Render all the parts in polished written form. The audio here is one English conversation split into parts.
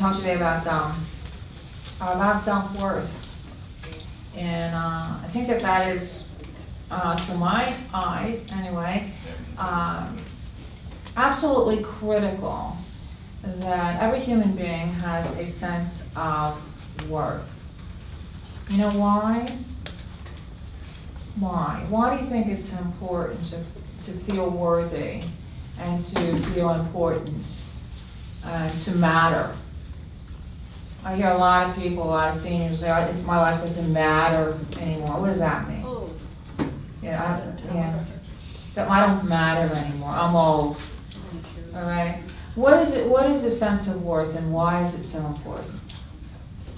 talk today about self-worth. And I think that is, through my eyes anyway, absolutely critical that every human being has a sense of worth. You know why? Why? Why do you think it's important to feel worthy and to feel important and to matter? I hear a lot of people, a lot of seniors say, my life doesn't matter anymore. What does that mean? Oh. That I don't matter anymore. I'm old. All right? What is a sense of worth, and why is it so important?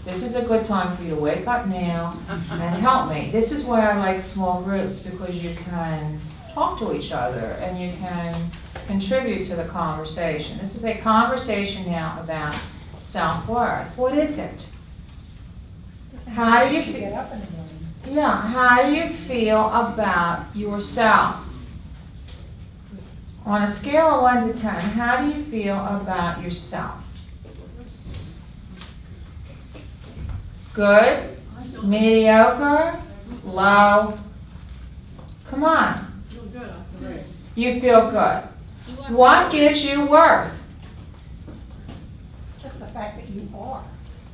This is a good time for you to wake up now and help me. This is why I like small groups, because you can talk to each other and you can contribute to the conversation. This is a conversation now about self-worth. What is it? How do you get up in the morning? Yeah, how do you feel about yourself? On a scale of 1 to 10, how do you feel about yourself? Good? Mediocre? Low? Come on. You feel good. What gives you worth? Just the fact that you are.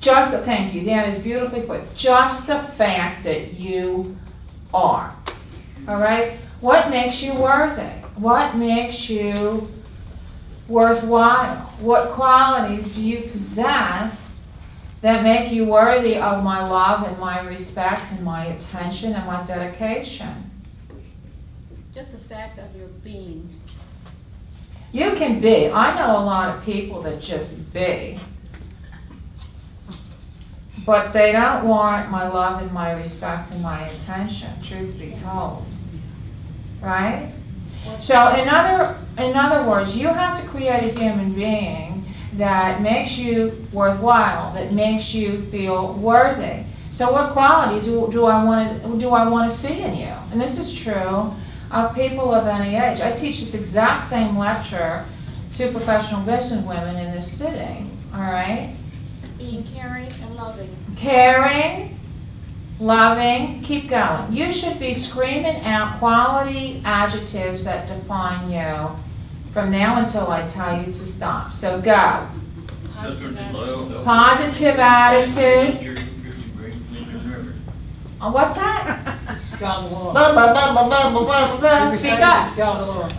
Thank you, that is beautifully put. Just the fact that you are. All right? What makes you worthy? What makes you worthwhile? What qualities do you possess that make you worthy of my love and my respect and my attention and my dedication? Just the fact of your being. You can be. I know a lot of people that just be. But they don't want my love and my respect and my attention, truth be told. Right? So in other words, you have to create a human being that makes you worthwhile, that makes you feel worthy. So what qualities do I want to see in you? And this is true of people of any age. I teach this exact same lecture to professional business women in this city. All right? Being caring and loving. Caring, loving, keep going. You should be screaming out quality adjectives that define you from now until I tell you to stop. So go. Positive attitude. What's that? Speak up.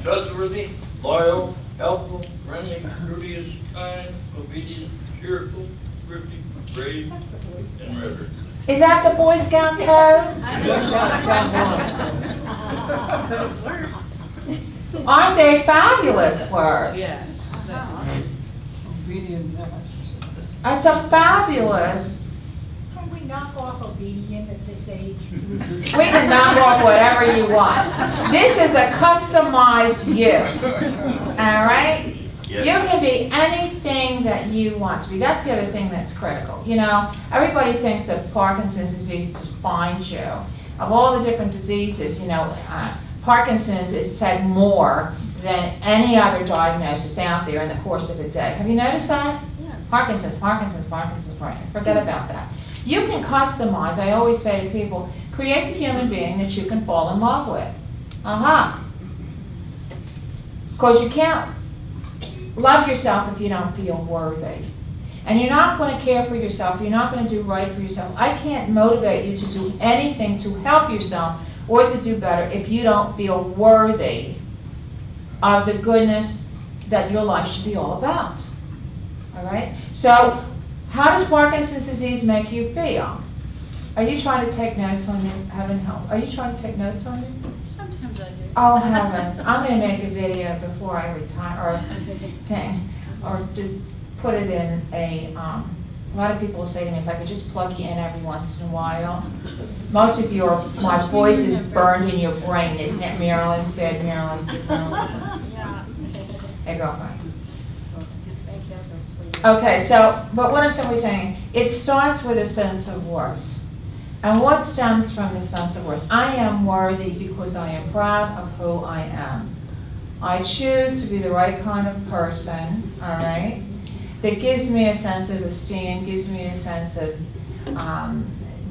Trustworthy, loyal, helpful, friendly, courteous, kind, obedient, cheerful, thrifty, brave, and reverent. Is that the Boy Scout code? Aren't they fabulous words? Yeah. It's a fabulous. Can we knock off obedient at this age? We can knock off whatever you want. This is a customized you. All right? Yes. You can be anything that you want to be. That's the other thing that's critical. You know, everybody thinks that Parkinson's disease defines you. Of all the different diseases, you know, Parkinson's is said more than any other diagnosis out there in the course of a day. Have you noticed that? Yes. Parkinson's. Forget about that. You can customize. I always say to people, create the human being that you can fall in love with. Because you can't love yourself if you don't feel worthy. And you're not going to care for yourself. You're not going to do right for yourself. I can't motivate you to do anything to help yourself or to do better if you don't feel worthy of the goodness that your life should be all about. All right? So, how does Parkinson's disease make you feel? Are you trying to take notes on me? Heaven help. Are you trying to take notes on me? Sometimes I do. Oh heavens, I'm going to make a video before I retire, or thing, or just put it in a lot of people say to me, if I could just plug you in every once in a while. Most of my voice is burned in your brain, isn't it, Marilyn? Said Marilyn. Yeah. Hey, girlfriend. Thank you. Okay, so, but what I'm simply saying, it starts with a sense of worth. And what stems from the sense of worth? I am worthy because I am proud of who I am. I choose to be the right kind of person, all right? that gives me a sense of esteem, gives me a sense of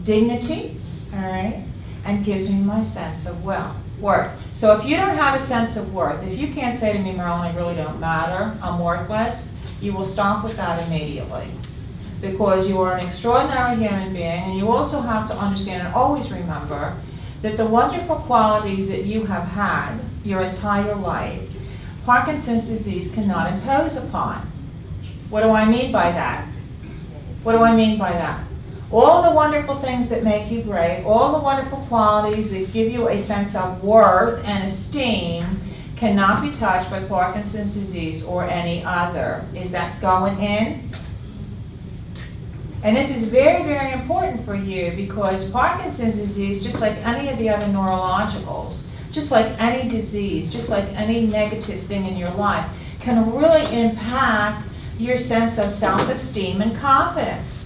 dignity, all right, and gives me my sense of worth. So if you don't have a sense of worth, if you can't say to me, Marilyn, I really don't matter, I'm worthless, you will stop with that immediately. Because you are an extraordinary human being, and you also have to understand and always remember that the wonderful qualities that you have had your entire life, Parkinson's disease cannot impose upon. What do I mean by that? What do I mean by that? All the wonderful things that make you great, all the wonderful qualities that give you a sense of worth and esteem cannot be touched by Parkinson's disease or any other. Is that going in? And this is very, very important for you because Parkinson's disease, just like any of the other neurologicals, just like any disease, just like any negative thing in your life, can really impact your sense of self-esteem and confidence.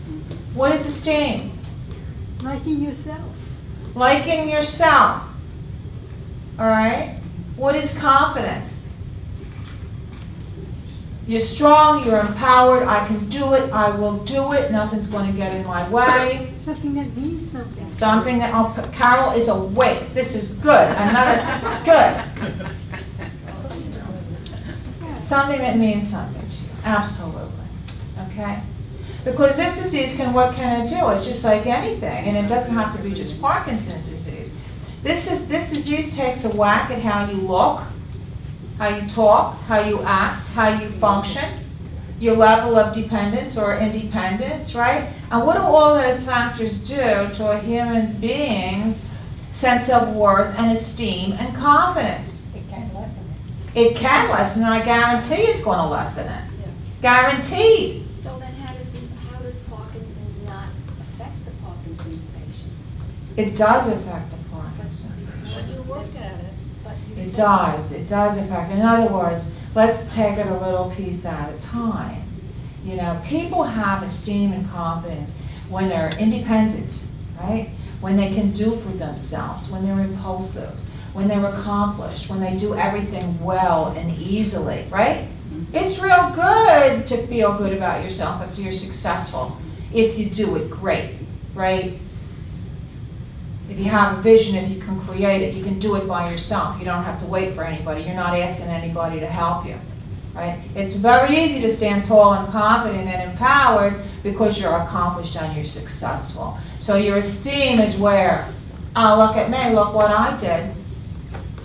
What is esteem? Liking yourself. Liking yourself. All right? What is confidence? You're strong, you're empowered, I can do it, I will do it, nothing's going to get in my way. Something that means something. Something that, oh, Carol is awake, this is good, another, good. Something that means something to you, absolutely, okay? Because this disease what can it do? It's just like anything, and it doesn't have to be just Parkinson's disease. This disease takes a whack at how you look, how you talk, how you act, how you function, your level of dependence or independence, right? And what do all those factors do to a human being's sense of worth and esteem and confidence? It can lessen it. It can lessen it, I guarantee it's going to lessen it. Guaranteed. So then how does Parkinson's not affect the Parkinson's patient? It does affect the Parkinson's. When you work at it, but you It say- does. It does affect. In other words, let's take it a little piece at a time. You know, people have esteem and confidence when they're independent, right? When they can do for themselves, when they're impulsive, when they're accomplished, when they do everything well and easily, right? It's real good to feel good about yourself if you're successful, if you do it great, right? If you have a vision, if you can create it, you can do it by yourself. You don't have to wait for anybody. You're not asking anybody to help you, right? It's very easy to stand tall and confident and empowered because you're accomplished and you're successful. So your esteem is where, oh, look at me, look what I did.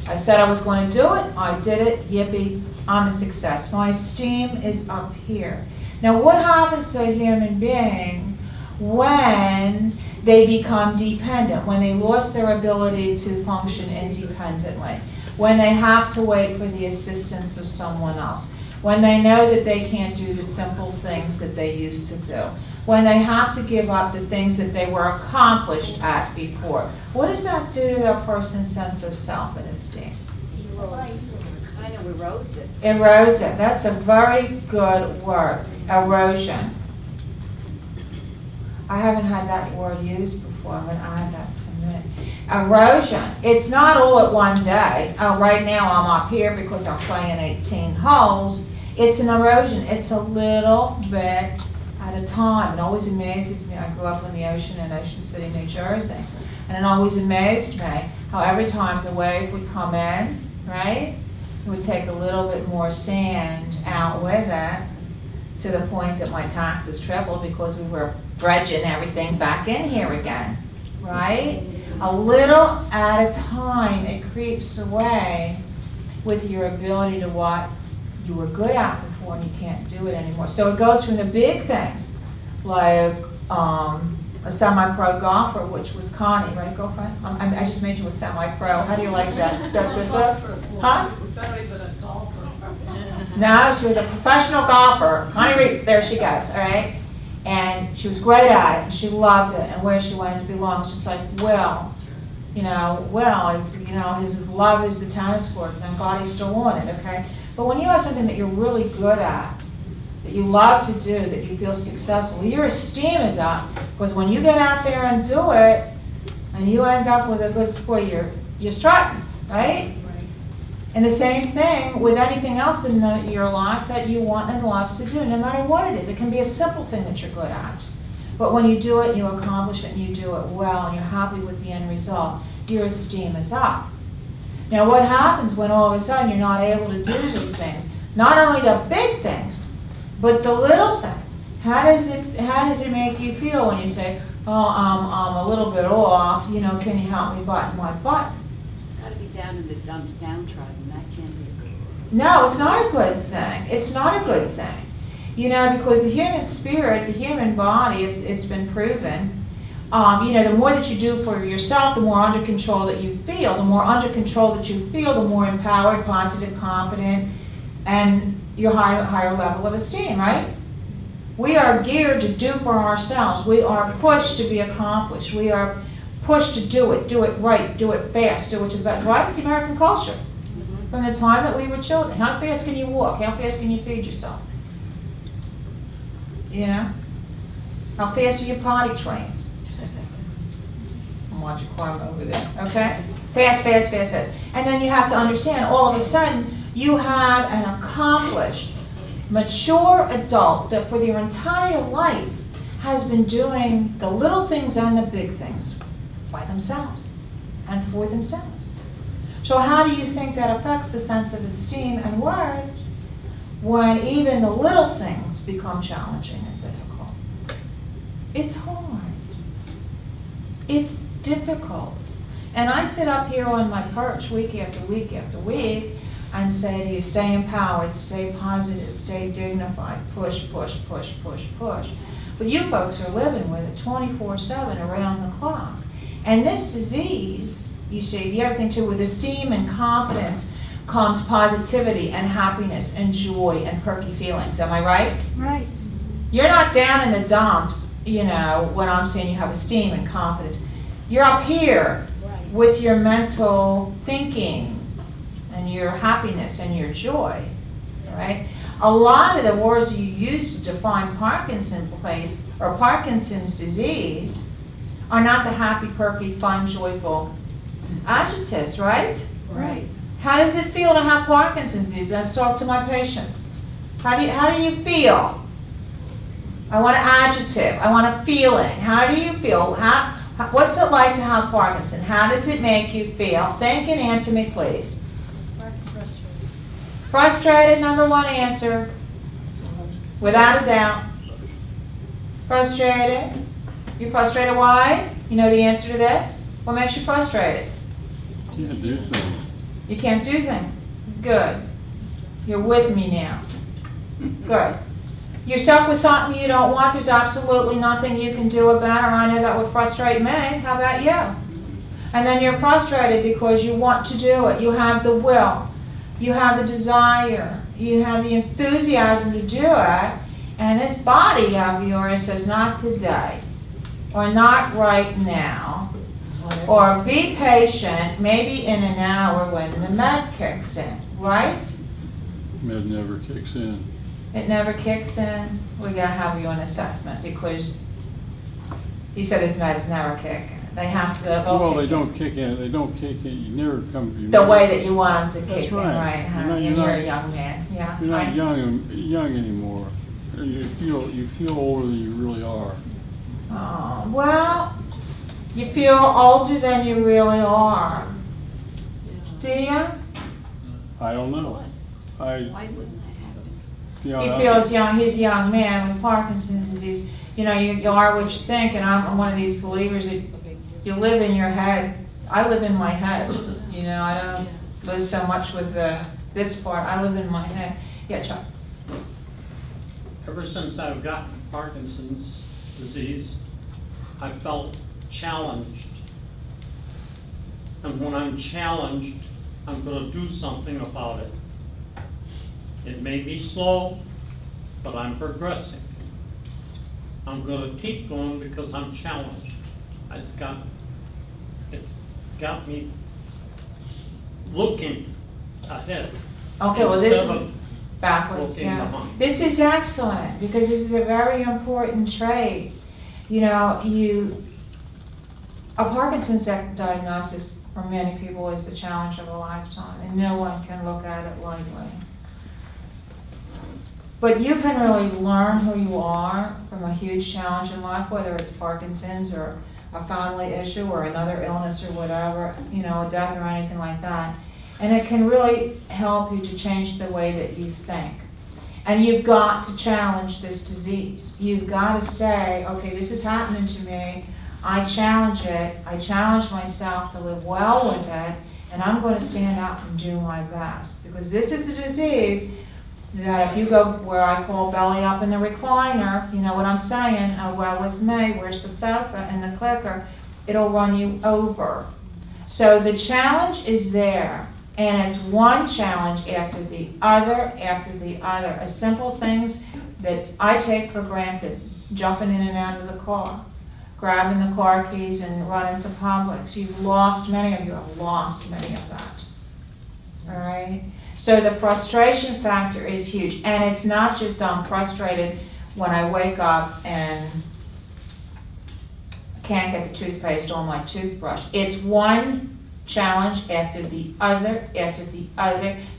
I said I was going to do it, I did it, yippee, I'm a success. My esteem is up here. Now what happens to a human being when they become dependent, when they lost their ability to function independently, when they have to wait for the assistance of someone else, when they know that they can't do the simple things that they used to do, when they have to give up the things that they were accomplished at before? What does that do to that person's sense of self and esteem? Kind of erodes it. Erosion. That's a very good word. Erosion. I haven't had that word used before. I'm going to add that to me. Erosion. It's not all at one day. Oh, right now I'm up here because I'm playing 18 holes. It's an erosion. It's a little bit at a time. It always amazes me. I grew up on the ocean in Ocean City, New Jersey. And it always amazed me how every time the wave would come in, right, it would take a little bit more sand out with it to the point that my taxes tripled because we were dredging everything back in here again, right? A little at a time, it creeps away with your ability to what you were good at before and you can't do it anymore. So it goes from the big things, like a semi-pro golfer, which was Connie, right, girlfriend? I just made you a semi-pro. How do you like that? Huh? Better even a golfer. No, she was a professional golfer. Connie Reed, there she goes, all right? And she was great at it, and she loved it, and where she wanted to belong. It's just like, Will, Will is, his love is the tennis court, and thank God he's still on it, okay? But when you have something that you're really good at, that you love to do, that you feel successful, your esteem is up, because when you get out there and do it, and you end up with a good score, you're strutting, right? And the same thing with anything else in your life that you want and love to do, no matter what it is. It can be a simple thing that you're good at. But when you do it, you accomplish it, and you do it well, and you're happy with the end result, your esteem is up. Now what happens when all of a sudden you're not able to do these things? Not only the big things, but the little things. How does it make you feel when you say, oh, I'm a little bit off, you know, can you help me button my button? It's gotta be down in the dumps, downtrodden, that can't be a good. No, it's not a good thing. It's not a good thing. You know, because the human spirit, the human body, it's been proven, you know, the more that you do for yourself, the more under control that you feel. The more under control that you feel, the more empowered, positive, confident, and your higher level of esteem, right? We are geared to do for ourselves. We are pushed to be accomplished. We are pushed to do it right, do it fast, do it to the best. Right? It's the American culture. From the time that we were children. How fast can you walk? How fast can you feed yourself? You know? How fast are your potty trains? I'm watching Carmen over there, okay? Fast, fast, fast, fast. And then you have to understand, all of a sudden, you have an accomplished, mature adult that for their entire life has been doing the little things and the big things by themselves and for themselves. So how do you think that affects the sense of esteem and worth when even the little things become challenging and difficult? It's hard. It's difficult. And I sit up here on my perch week after week after week and say to you, stay empowered, stay positive, stay dignified, push, push, push, push, push. But you folks are living with it 24/7 around the clock. And this disease, you see, the other thing too, with esteem and confidence comes positivity and happiness and joy and perky feelings. Am I right? Right. You're not down in the dumps, you know, when I'm saying you have esteem and confidence. You're up here Right. with your mental thinking and your happiness and your joy, right? A lot of the words you use to define Parkinson's disease are not the happy, perky, fun, joyful adjectives, right? Right. How does it feel to have Parkinson's disease? Let's talk to my patients. How do you feel? I want an adjective. I want a feeling. How do you feel? What's it like to have Parkinson? How does it make you feel? Think and answer me, please. Frustrated. Frustrated, number one answer. Without a doubt. Frustrated. You're frustrated, why? You know the answer to this? What makes you frustrated? Can't do something. You can't do things. Good. You're with me now. Good. You're stuck with something you don't want. There's absolutely nothing you can do about it. I know that would frustrate me. How about you? And then you're frustrated because you want to do it. You have the will. You have the desire. You have the enthusiasm to do it. And this body of yours says, not today. Or not right now. Or be patient, maybe in an hour when the med kicks in. Right? Med never kicks in. It never kicks in. We gotta have you an assessment because he said his meds never kick in. They have to. Well, they don't kick in. They don't kick in. You never come. The way that you want them to That's kick in, right. right? Huh? You're a young man. Yeah. You're not right. young anymore. You feel older than you really are. Oh, well, you feel older than you really are. Do you? I don't know. Why wouldn't that happen? You know, He feels young. He's a young man with Parkinson's disease. You know, you are what you think, and I'm one of these believers that you live in your head. I live in my head. You know, I don't live so much with this part. I live in my head. Yeah, Chuck. Ever since I've gotten Parkinson's disease, I felt challenged. And when I'm challenged, I'm going to do something about it. It may be slow, but I'm progressing. I'm going to keep going because I'm challenged. It's got me looking ahead. Okay, well, this instead is of backwards, looking yeah. behind. This is excellent, because this is a very important trait. You know, a Parkinson's diagnosis for many people is the challenge of a lifetime, and no one can look at it lightly. But you can really learn who you are from a huge challenge in life, whether it's Parkinson's or a family issue or another illness or whatever, you know, a death or anything like that. And it can really help you to change the way that you think. And you've got to challenge this disease. You've got to say, okay, this is happening to me. I challenge it. I challenge myself to live well with it. And I'm going to stand out and do my best. Because this is a disease that if you go where I call belly up in the recliner, you know what I'm saying, oh well with me, where's the sofa and the clicker, it'll run you over. So the challenge is there, and it's one challenge after the other, as simple things that I take for granted, jumping in and out of the car, grabbing the car keys and running to Publix. Many of you have lost many of that, all right? So the frustration factor is huge. And it's not just I'm frustrated when I wake up and can't get the toothpaste on my toothbrush. It's one challenge after the other,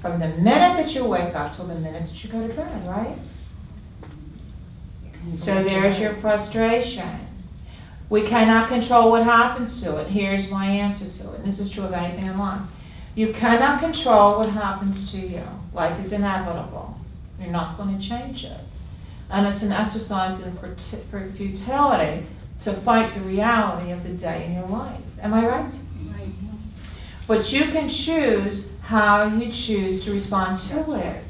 from the minute that you wake up till the minute that you go to bed, right? So there's your frustration. We cannot control what happens to it. Here's my answer to it. And this is true of anything in life. You cannot control what happens to you. Life is inevitable. You're not going to change it. And it's an exercise in futility to fight the reality of the day in your life. Am I right? Right. But you can choose how you choose to respond to it.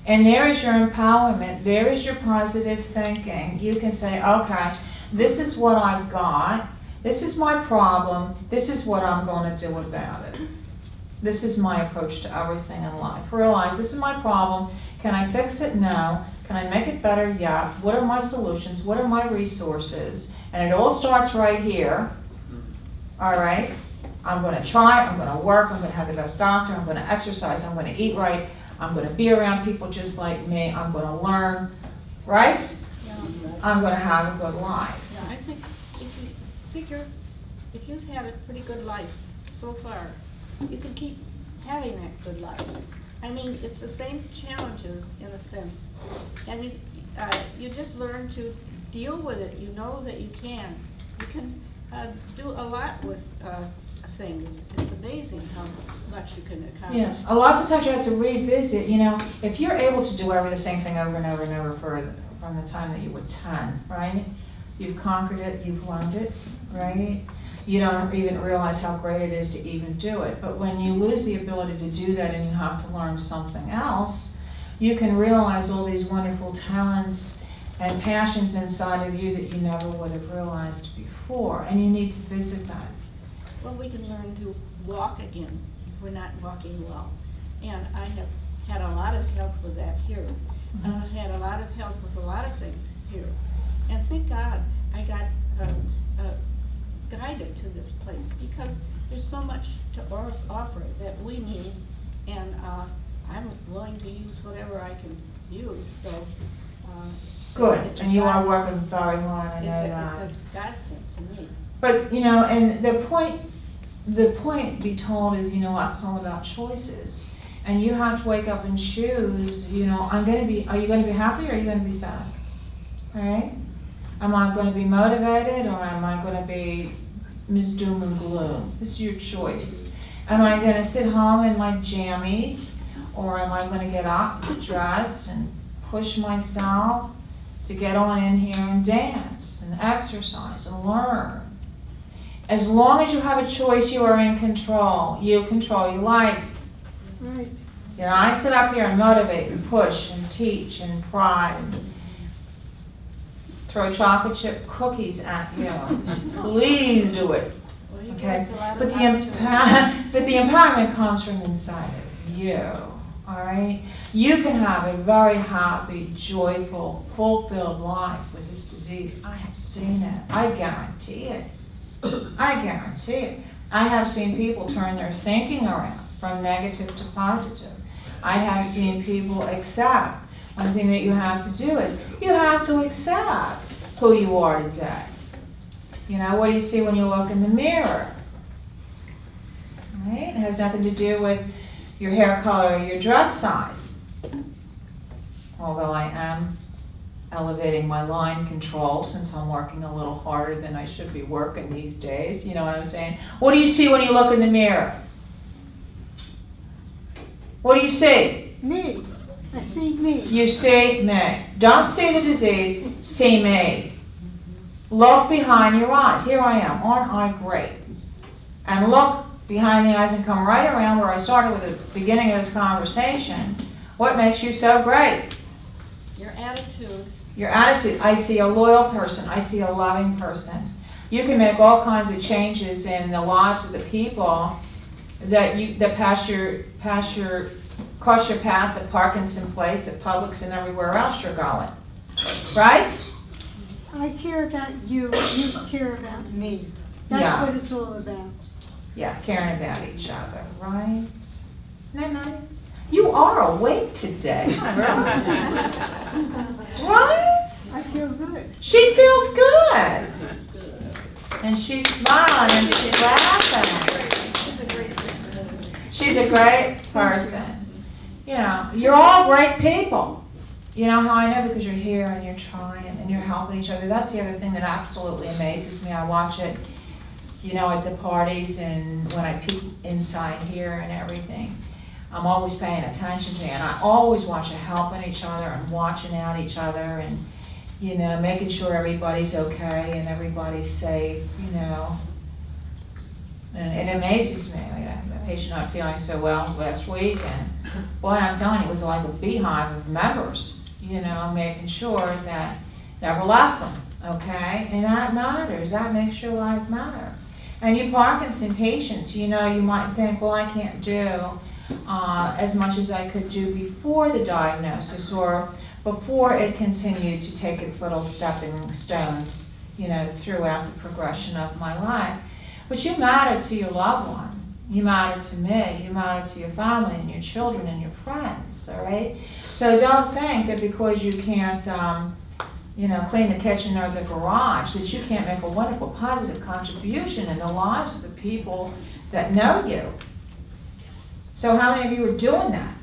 And there is your empowerment. There is your positive thinking. You can say, okay, this is what I've got. This is my problem. This is what I'm going to do about it. This is my approach to everything in life. Realize this is my problem. Can I fix it? No. Can I make it better? Yeah. What are my solutions? What are my resources? And it all starts right here. All right? I'm going to try. I'm going to work. I'm going to have the best doctor. I'm going to exercise. I'm going to eat right. I'm going to be around people just like me. I'm going to learn. Right? Yeah. I'm going to have a good life. Yeah, I think if you figure, if you've had a pretty good life so far, you can keep having that good life. I mean, it's the same challenges in a sense, and you just learn to deal with it. You know that you can. You can do a lot with things. It's amazing how much you can accomplish. Yeah, a lot of times you have to revisit, you know, if you're able to do the same thing over and over and over from the time that you were 10, right? You've conquered it, you've learned it, right? You don't even realize how great it is to even do it. But when you lose the ability to do that and you have to learn something else, you can realize all these wonderful talents and passions inside of you that you never would have realized before. And you need to visit that. Well, we can learn to walk again if we're not walking well. And I have had a lot of help with that here. And I've had a lot of help with a lot of things here. And thank God I got guided to this place, because there's so much to offer that we need, and I'm willing to use whatever I can use. So Good, it's and you God- are working very hard, I know that. It's a godsend to me. But, you know, and the point be told is, you know, it's all about choices. And you have to wake up and choose, you know, are you going to be happy or are you going to be sad? All right? Am I going to be motivated or am I going to be Ms. Doom and Gloom? This is your choice. Am I going to sit home in my jammies, or am I going to get up, dress, and push myself to get on in here and dance and exercise and learn? As long as you have a choice, you are in control. You control your life. Right. You know, I sit up here and motivate and push and teach and pry and throw chocolate chip cookies at you. Please do it. Well, you give Okay? us a lot But of the opportunity. empowerment comes from inside of you. All right? You can have a very happy, joyful, fulfilled life with this disease. I have seen it. I guarantee it. I guarantee it. I have seen people turn their thinking around from negative to positive. I have seen people accept. One thing that you have to do is you have to accept who you are today. You know, what do you see when you look in the mirror? has nothing to do with your hair color or your dress size. Although I am elevating my line control since I'm working a little harder than I should be working these days. You know what I'm saying? What do you see when you look in the mirror? What do you see? Me. I see me. You see me. Don't see the disease, see me. Look behind your eyes. Here I am. Aren't I great? And look behind the eyes and come right around where I started with the beginning of this conversation. What makes you so great? Your attitude. Your attitude. I see a loyal person. I see a loving person. You can make all kinds of changes in the lives of the people that cross your path at Parkinson Place, at Publix, and everywhere else you're going. Right? I care about you, you care about me. That's Yeah. what it's all about. Yeah, caring about each other, right? Isn't that nice? You are awake today, right? Right? I feel good. She feels good. And she's smiling and she's laughing. She's a great person. You know, you're all great people. You know how I know? Because you're here and you're trying and you're helping each other. That's the other thing that absolutely amazes me. I watch it, you know, at the parties and when I peek inside here and everything. I'm always paying attention to you, and I always watch you helping each other and watching out each other and, you know, making sure everybody's okay and everybody's safe, you know. And it amazes me. I had a patient not feeling so well last week, and boy, I'm telling you, it was like a beehive of members, you know, making sure that never left them, okay? And that matters. That makes your life matter. And you Parkinson patients, you know, you might think, well, I can't do as much as I could do before the diagnosis or before it continued to take its little stepping stones, you know, throughout the progression of my life. But you matter to your loved one. You matter to me. You matter to your family and your children and your friends, all right? So don't think that because you can't, you know, clean the kitchen or the garage, that you can't make a wonderful, positive contribution in the lives of the people that know you. So how many of you are doing that?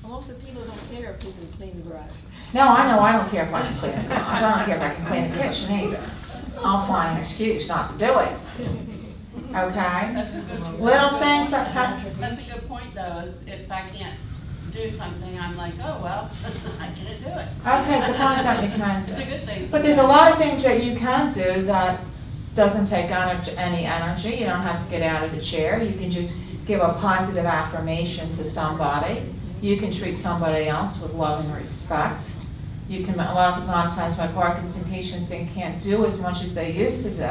Most of the people don't care if you can clean the garage. No, I know I don't care if I can clean the garage. I don't care if I can clean the kitchen either. I'll find an excuse not to do it. Okay? That's a good point. Little things that That's a good point, though, is if I can't do something, I'm like, oh, well, I can't do it. Okay, so find something you can It's a do. good thing. But there's a lot of things that you can do that doesn't take any energy. You don't have to get out of the chair. You can just give a positive affirmation to somebody. You can treat somebody else with love and respect. You can, a lot of times my Parkinson patients can't do as much as they used to do.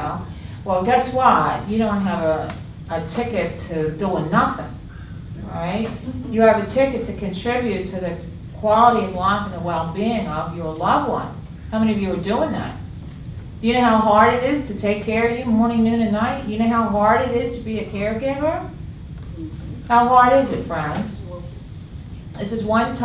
Well, guess what? You don't have a ticket to doing nothing, right? You have a ticket to contribute to the quality of life and the well-being of your loved one. How many of you are doing that? You know how hard it is to take care of you morning, noon, and night? You know how hard it is to be a caregiver? How hard is it, friends? This is one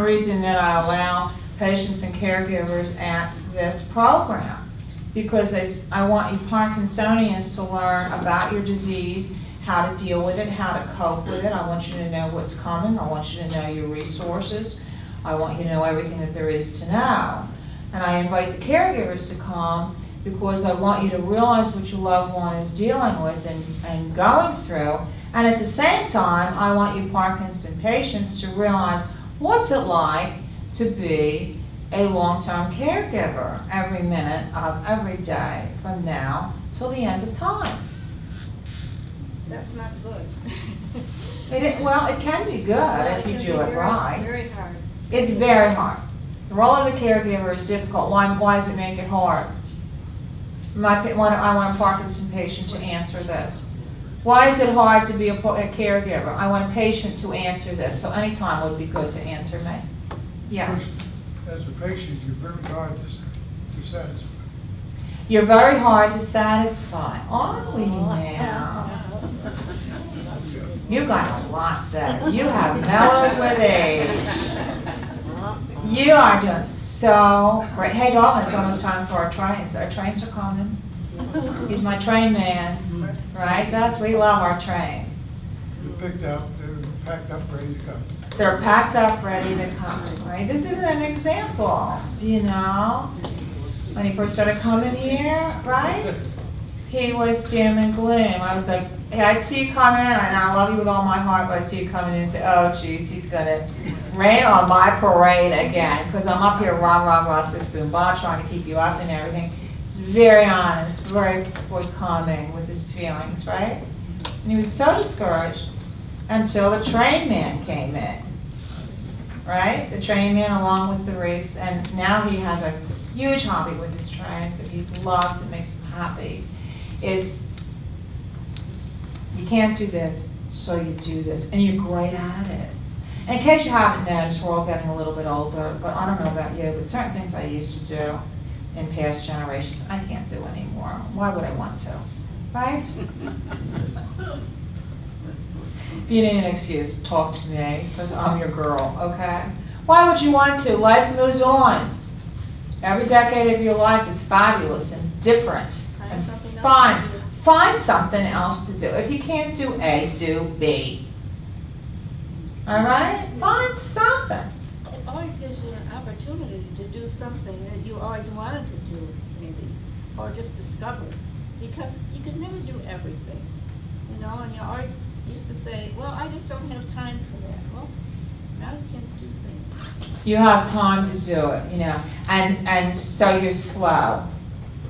reason that I allow patients and caregivers at this program. Because I want you Parkinsonians to learn about your disease, how to deal with it, how to cope with it. I want you to know what's coming. I want you to know your resources. I want you to know everything that there is to know. And I invite the caregivers to come because I want you to realize what your loved one is dealing with and going through. And at the same time, I want you Parkinson patients to realize what's it like to be a long-term caregiver every minute of every day from now till the end of time. That's not good. Well, it can be good if you do it right. Very hard. It's very hard. The role of the caregiver is difficult. Why does it make it hard? I want a Parkinson patient to answer this. Why is it hard to be a caregiver? I want a patient to answer this. So any time would be good to answer me. Yes. As a patient, you're very hard to satisfy. You're very hard to satisfy. Are we now? You got a lot better. You have mellowed with age. You are doing so great. Hey, darling, it's almost time for our trains. Our trains are coming. He's my train man, right? Us, we love our trains. They're picked up, they're packed up, ready to go. They're packed up, ready to come, right? This is an example, you know? When he first started coming here, right? He was dim and gloom. I was like, hey, I'd see you coming in, and I love you with all my heart, but I'd see you coming in and say, oh, geez, he's gonna rain on my parade again, because I'm up here, rah, rah, rah, six boom, bah, trying to keep you up and everything. Very honest, very forthcoming with his feelings, right? And he was so discouraged until the train man came in, right? The train man along with the reefs, and now he has a huge hobby with his trains that he loves and makes him happy. Is you can't do this, so you do this, and you're great at it. And in case you haven't noticed, we're all getting a little bit older, but I don't know about you, but certain things I used to do in past generations, I can't do anymore. Why would I want to, right? If you need an excuse, talk to me, because I'm your girl, okay? Why would you want to? Life moves on. Every decade of your life is fabulous and different and fun. Find something else to do. If you can't do A, do B. All right? Find something. It always gives you an opportunity to do something that you always wanted to do, maybe, or just discover. Because you could never do everything, you know, and you always used to say, well, I just don't have time for that. Well, now you can do things. You have time to do it, you know, and so you're slow.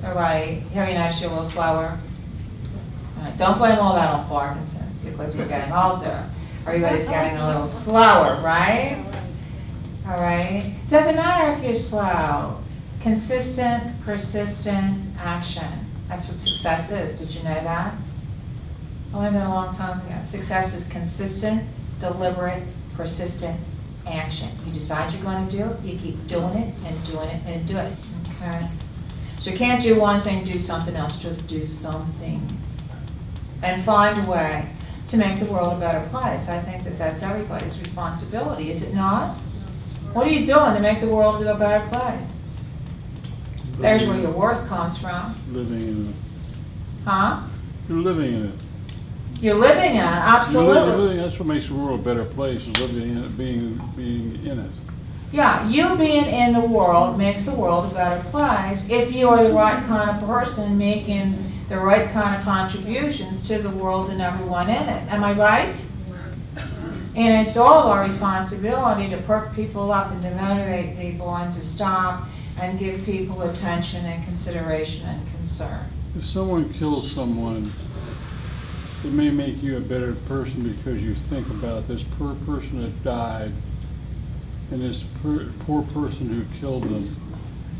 All right? Here, you notice you're a little slower. All right, don't blame all that on Parkinson's, because we're getting older. Everybody's getting a little slower, right? All right? Doesn't matter if you're slow. Consistent, persistent action. That's what success is. Did you know that? I learned that a long time ago. Success is consistent, deliberate, persistent action. You decide you're going to do it, you keep doing it and doing it and doing it. Okay? So you can't do one thing, do something else. Just do something. And find a way to make the world a better place. I think that that's everybody's responsibility, is it not? What are you doing to make the world a better place? There's where your worth comes from. Living in it. Huh? You're living in it. You're living in it, absolutely. That's what makes the world a better place, is living in it, being in it. Yeah, you being in the world makes the world a better place if you are the right kind of person making the right kind of contributions to the world and everyone in it. Am I right? And it's all our responsibility to perk people up and to motivate people and to stop and give people attention and consideration and concern. If someone kills someone, it may make you a better person because you think about this poor person that died and this poor person who killed them.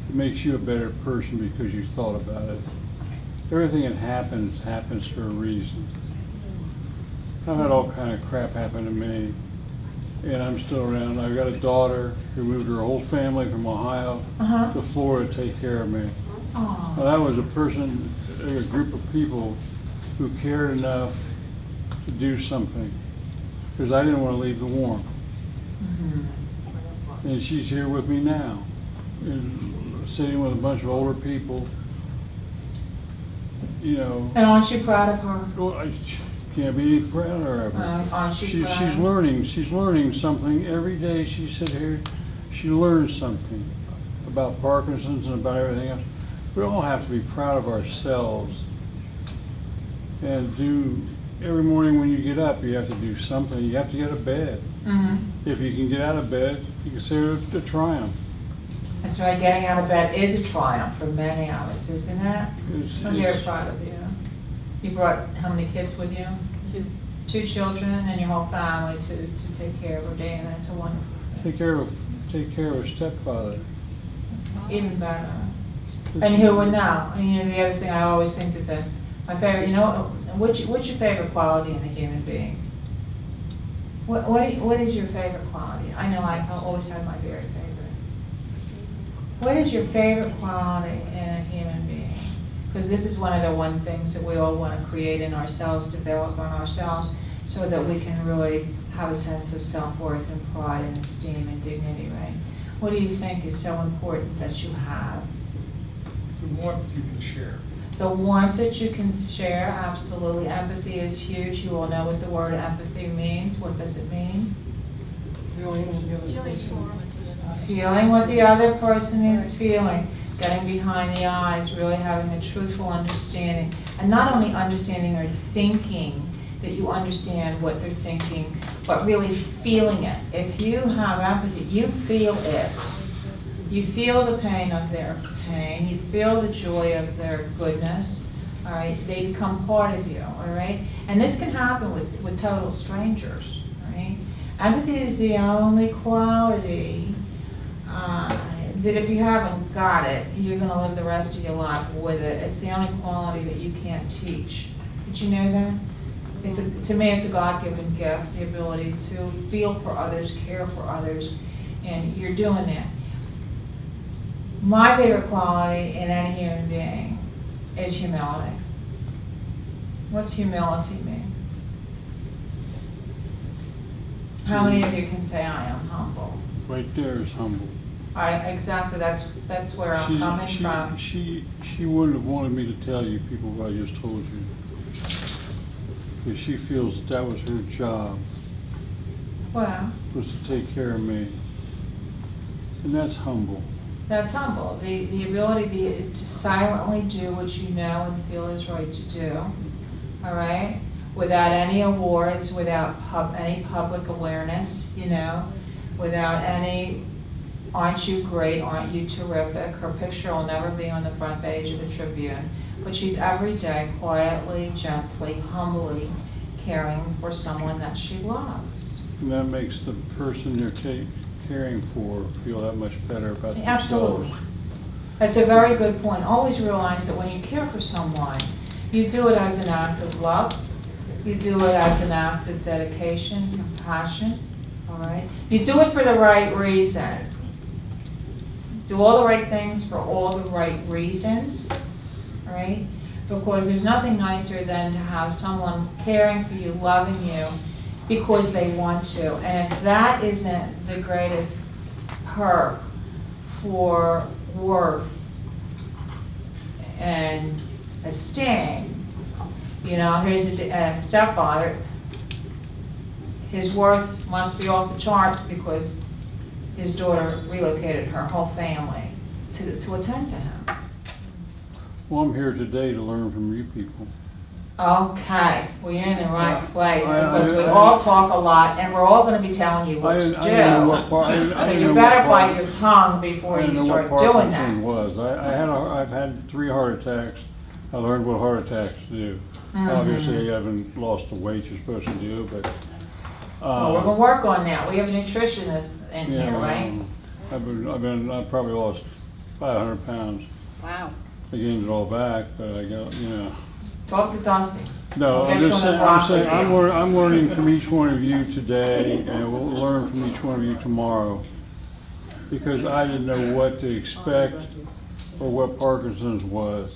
It makes you a better person because you thought about it. Everything that happens for a reason. I've had all kind of crap happen to me, and I'm still around. I've got a daughter who moved her whole family from Ohio to Florida to take care of me. Aww. Well, that was a person, a group of people who cared enough to do something, because I didn't want to leave the warmth. And she's here with me now, and sitting with a bunch of older people. You know. And aren't you proud of her? Well, I can't be any prouder of her. Aren't you proud? She's learning. She's learning something every day. She sit here. She learns something about Parkinson's and about everything else. We all have to be proud of ourselves and do. Every morning when you get up, you have to do something. You have to get out of bed. If you can get out of bed, you consider it a triumph. That's right, getting out of bed is a triumph for many of us, isn't it? I'm very proud of you. You brought how many kids with you? 2. 2 children and your whole family to take care of her day, and that's a wonderful thing. Take care of a stepfather. Even better. And who would know? I mean, you know, the other thing I always think that my favorite, you know, what's your favorite quality in a human being? What is your favorite quality? I know I always have my very favorite. What is your favorite quality in a human being? Because this is one of the things that we all want to create in ourselves, develop on ourselves, so that we can really have a sense of self-worth and pride and esteem and dignity, right? What do you think is so important that you have? The warmth you can share. The warmth that you can share, absolutely. Empathy is huge. You all know what the word empathy means. What does it mean? Feeling for Feeling what the other person is feeling. Getting behind the eyes, really having a truthful understanding. And not only understanding or thinking that you understand what they're thinking, but really feeling it. If you have empathy, you feel it. You feel the pain of their pain. You feel the joy of their goodness. All right, they become part of you. All right, and this can happen with total strangers. All right, empathy is the only quality that if you haven't got it, you're going to live the rest of your life with it. It's the only quality that you can't teach. Did you know that? To me, it's a God-given gift, the ability to feel for others, care for others, and you're doing that. My favorite quality in any human being is humility. What's humility mean? How many of you can say I am humble? Right there is humble. Exactly, that's where I'm coming from. She wouldn't have wanted me to tell you people what I just told you. Because she feels that was her job, Well, was to take care of me. And that's humble. that's humble. The ability to silently do what you know and feel is right to do, all right? Without any awards, without any public awareness, you know, without any, aren't you great, aren't you terrific? Her picture will never be on the front page of the Tribune, but she's every day quietly, gently, humbly caring for someone that she loves. And that makes the person you're caring for feel that much better about themselves. Absolutely. That's a very good point. Always realize that when you care for someone, you do it as an act of love. You do it as an act of dedication, compassion, all right? You do it for the right reason. Do all the right things for all the right reasons, all right? Because there's nothing nicer than to have someone caring for you, loving you, because they want to. And if that isn't the greatest perk for worth and esteem, you know, here's a stepfather, his worth must be off the charts because his daughter relocated her whole family to attend to him. Well, I'm here today to learn from you people. Okay, well, you're in the right place I- because we I- all talk a lot and we're all going to be telling you what to do. So you better bite your tongue before you start doing that. Was. I've had 3 heart attacks. I learned what heart attacks do. Mhm. Obviously, I haven't lost the weight you're supposed to do, but. Well, we're going to work on that. We have a nutritionist in Yeah, here, well, right? I've probably lost 500 pounds. Wow. I gained it all back, but I got, you know. Talk to Dusty. No, Get I'm you just on the saying, block with you. I'm learning from each one of you today, and we'll learn from each one of you tomorrow. Because I didn't know what to expect or what Parkinson's was.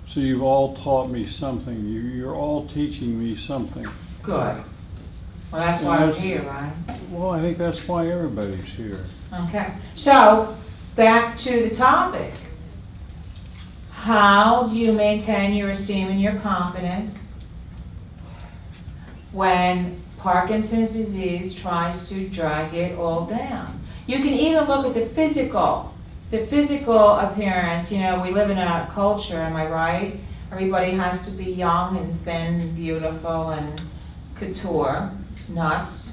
So you've all taught me something. You're all teaching me something. Good. Well, that's And why we're that's- here, right? Well, I think that's why everybody's here. Okay. So, back to the topic. How do you maintain your esteem and your confidence when Parkinson's disease tries to drag it all down? You can even look at the physical appearance. You know, we live in a culture, am I right? Everybody has to be young and thin and beautiful and couture. It's nuts,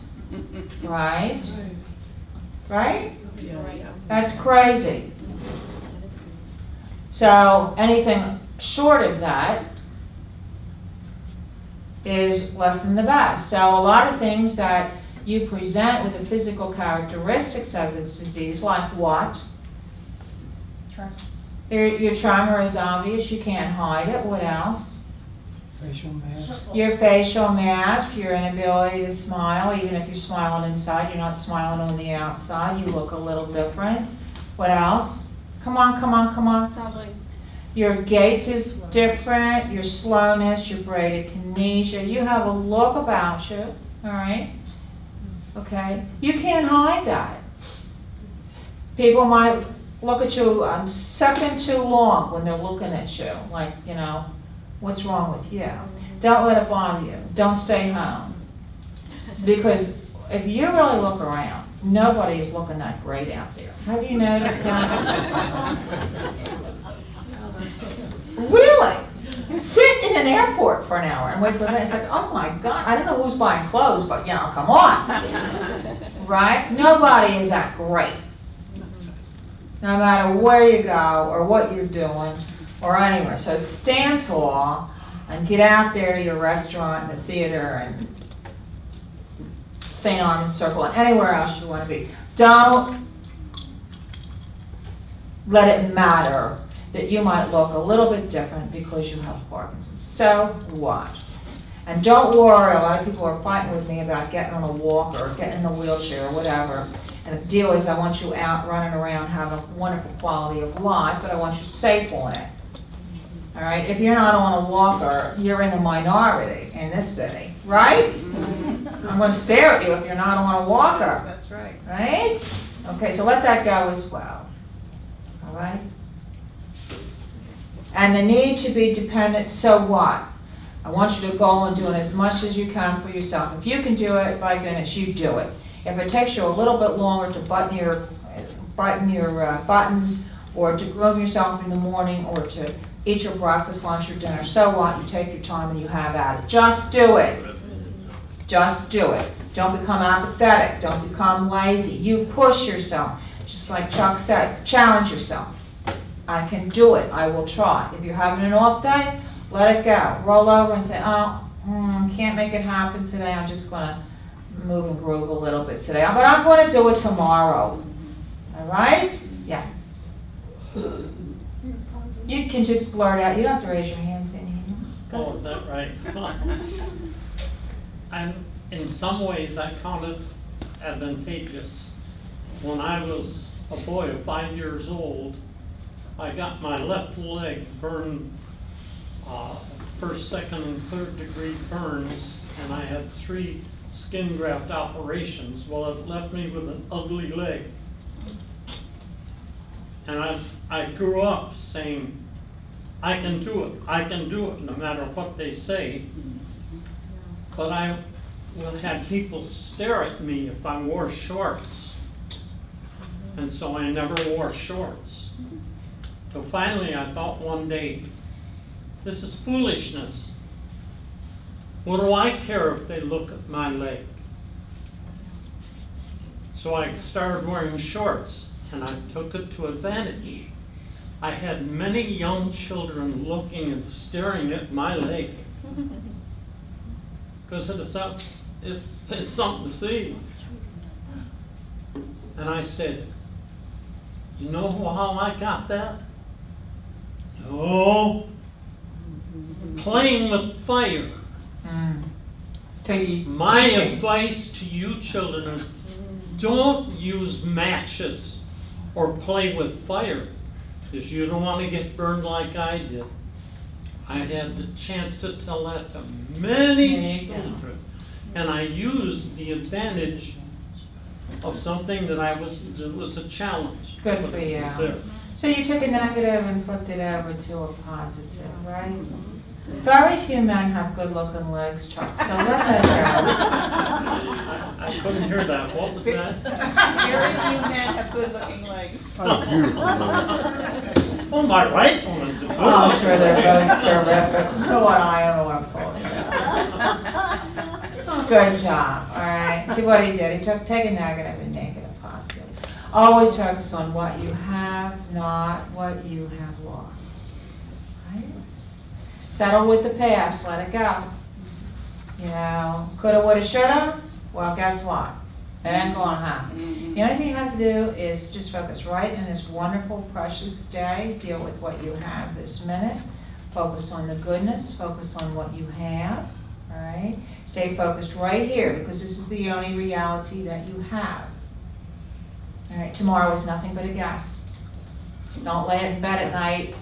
right? Right? That's crazy. So anything short of that is less than the best. So a lot of things that you present with the physical characteristics of this disease, like what? Your tremor is obvious, you can't hide it. What else? Facial mask. Your facial mask, your inability to smile. Even if you're smiling inside, you're not smiling on the outside. You look a little different. What else? Come on, come on, come on. Stumbling. Your gait is different, your slowness, your bradykinesia. You have a look about you, all right? Okay? You can't hide that. People might look at you a second too long when they're looking at you, like, you know, what's wrong with you. Don't let it bother you. Don't stay home. Because if you really look around, nobody is looking that great out there. Have you noticed that? Really? Sit in an airport for an hour and wait for a minute. It's like, oh my God, I don't know who's buying clothes, but you know, come on. Right? Nobody is that great. No matter where you go or what you're doing or anywhere. So stand tall and get out there to your restaurant and the theater and St. Armand's Circle and anywhere else you want to be. Don't let it matter that you might look a little bit different because you have Parkinson's. So what? And don't worry, a lot of people are fighting with me about getting on a walker or getting in a wheelchair or whatever. And the deal is I want you out running around having a wonderful quality of life, but I want you safe on it. All right? If you're not on a walker, you're in the minority in this city, right? I'm going to stare at you if you're not on a walker. That's right. Right? Okay, so let that go as well. All right? And the need to be dependent, so what? I want you to go and do as much as you can for yourself. If you can do it, by goodness, you do it. If it takes you a little bit longer to button your buttons, or to groom yourself in the morning, or to eat your breakfast, lunch, or dinner, so what? You take your time and you have at it. Just do it. Just do it. Don't become apathetic. Don't become lazy. You push yourself. Just like Chuck said, challenge yourself. I can do it. I will try. If you're having an off day, let it go. Roll over and say, oh, can't make it happen today. I'm just going to move and groove a little bit today. But I'm going to do it tomorrow. All right? Yeah. You can just blurt out. You don't have to raise your hands in here. Oh, is that right? And in some ways, I count it advantageous. When I was a boy of 5 years old, I got my left leg burned, first, second, and third degree burns, and I had 3 skin graft operations. Well, it left me with an ugly leg. And I grew up saying, I can do it, no matter what they say. But I had people stare at me if I wore shorts. And so I never wore shorts. So finally I thought one day, this is foolishness. What do I care if they look at my leg? So I started wearing shorts, and I took it to advantage. I had many young children looking and staring at my leg. Because it's something to see. And I said, you know how I got that? No. Playing with fire. My advice to you children is don't use matches or play with fire, because you don't want to get burned like I did. I had the chance to tell that to many children, and I used the advantage of something that was a challenge. Good for you. So you took a negative and flipped it over to a positive, right? Very few men have good-looking legs, Chuck, so let that go. I couldn't hear that. What was that? Very few men have good-looking legs. Oh, beautiful. Oh, my right one is a good Oh, one. sure, they're both terrific. You know what, I don't know what I'm talking about. Good job, all right. See what he did? He take a negative and make it a positive. Always focus on what you have, not what you have lost. Right? Settle with the past, let it go. You know, coulda, woulda, shoulda, well, guess what? It ain't gonna happen. The only thing you have to do is just focus right in this wonderful, precious day, deal with what you have this minute, focus on the goodness, focus on what you have, all right? Stay focused right here, because this is the only reality that you have. All right, tomorrow is nothing but a guess. Don't lay in bed at night,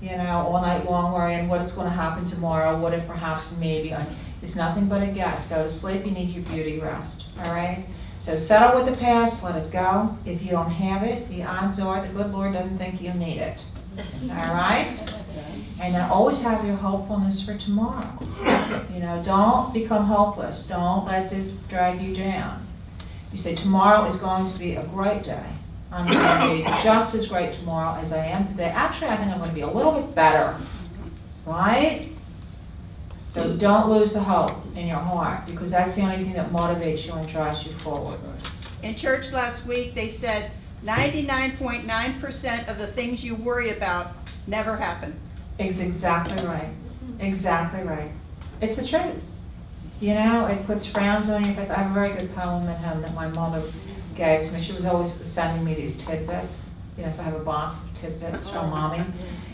you know, all night long worrying what's going to happen tomorrow, what if perhaps maybe. It's nothing but a guess. Go to sleep, you need your beauty rest, all right? So settle with the past, let it go. If you don't have it, the odds are the good Lord doesn't think you need it, All right? And then always have your hopefulness for tomorrow. You know, don't become hopeless. Don't let this drag you down. You say, tomorrow is going to be a great day. I'm going to be just as great tomorrow as I am today. Actually, I think I'm going to be a little bit better. Right? So don't lose the hope in your heart, because that's the only thing that motivates you and drives you forward. In church last week, they said 99.9% of the things you worry about never happen. It's exactly right. Exactly right. It's the truth. You know, it puts frowns on your face. I have a very good poem at home that my mother gave to me. She was always sending me these tidbits. You know, so I have a box of tidbits from mommy.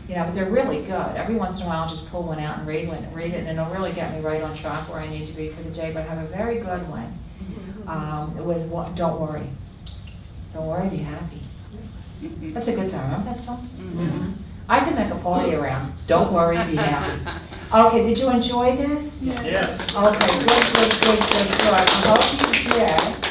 You know, but they're really good. Every once in a while, I'll just pull one out and read it, and it'll really get me right on track where I need to be for the day. But I have a very good one with what, don't worry. Don't worry, be happy. That's a good song. Remember that song? Mm-hmm. I can make a party around. Don't worry, be happy. Okay, did you enjoy this? Yes. Okay, good. I hope you did.